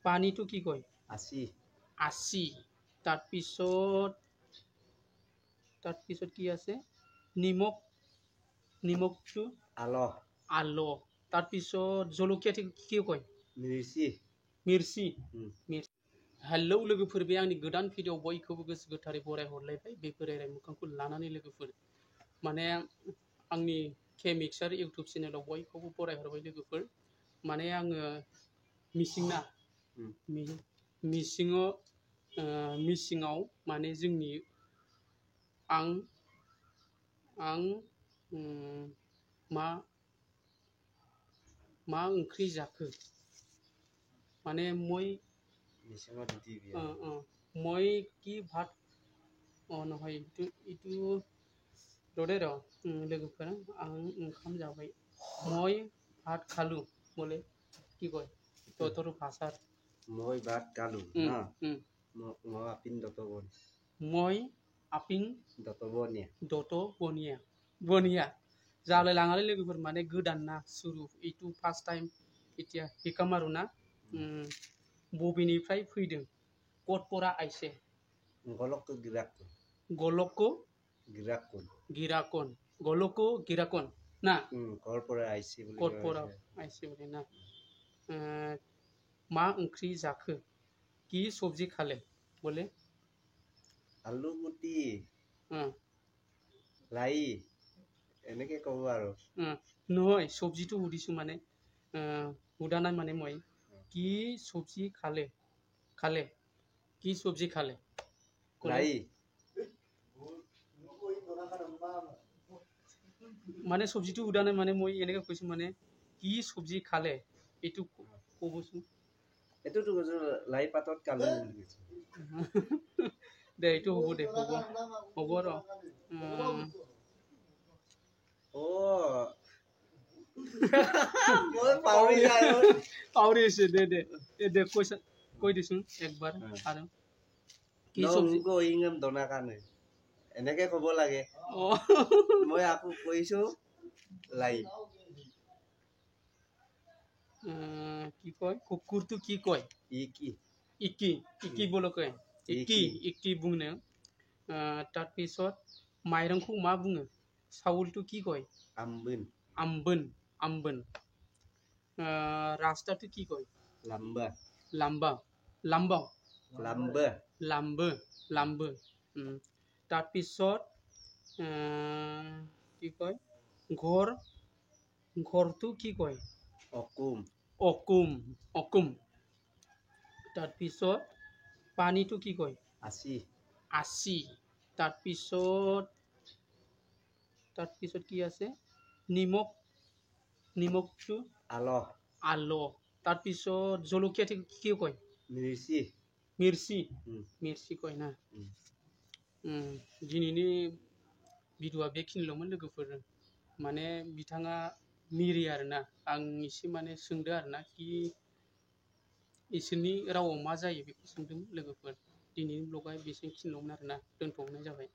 পানীটো কি কয়? আছি আছি। তাৰপিছত কি আছে? নিমখ। নিমখটো আলহ আল। তাৰপিছত জলকীয়াটো কি কয়? মিৰ্চি मिर्ची। हेलौ लोगोफोर, बे आंनि गोदान भिडिअ बयखौबो गोसो गोथारै बरायहरलायबाय बे बोराय मोखांखौ लानानै लोगोफोर। माने आंनि के मिक्सार इउटुब चेनेलाव बयखौबो बरायहरबाय लोगोफोर। माने आङो मिसिङाव माने जोंनि आं मा ओंख्रि जाखो माने মই কি ভাত নহয় इटु रदे र लोगोफोर, आं ओंखाम जाबाय। মই ভাত খালো বলে কি কয় তোর ভাষার? মই ভাত খালো না মই আপিন দতবন মই আপিং দত বনিয়া बनिया जालाय लाङालै लोगोफोर, माने गोदान ना सुरु इटु फार्स्ट टाइम इटिया हिकामारु ना बबेनिफ्राय फैदों? कटपरा आइसे गलकको गिराकन ना कटपरा आइसे बोले ना। मा ओंख्रि जाखो? কি সবজি খালে বলে? আলু গুটি লাই এনেকে কব আৰু নহয়, সবজিটো সুধিছো মানে সুধা নাই মানে মই কি সবজি খালে কি সবজি খালে লাই মানে সবজিটো সুধা নাই মানে মই এনেকে কৈছো মানে কি সবজি খালে এইটো কবচোন। এইটোতো কৈছো লাই পাতত কালো বুলি কৈছো। দে এইটো হ'ব দে, হ'ব ৰ পাহৰি আছে। দে কৈ দিছোন একবাৰ আৰু কি সবজি দনা কাৰণে এনেকে কব লাগে। মই আকৌ কৈছো লাই। কি কয় কুকুৰটো কি কয়? ইকি বলে কয় ইকি बुंनो। তাৰপিছত माइरंखौ मा बुङो? চাউলটো কি কয়? आमबोन। रास्ताটো কি কয়? লাম্ব। তাৰপিছত কি কয় ঘৰটো কি কয়? অকুম। তাৰপিছত পানীটো কি কয়? আছি। তাৰপিছত কি আছে? নিমখটো আল। তাৰপিছত জলকীয়াটো কি কয়? मिर्ची কয় ना। दिनैनि भिडिअ'आ बेखिनिल'मोन लोगोफोर। माने बिथाङा मिरि आरोना, आं एसे माने सोंदो आरोना कि इसोरनि रावआव मा जायो बेखौ सोंदोंमोन लोगोफोर। दिनैनि ब्लगआ बेखिनिल'मोन आरोना, दोनथ'नाय जाबाय।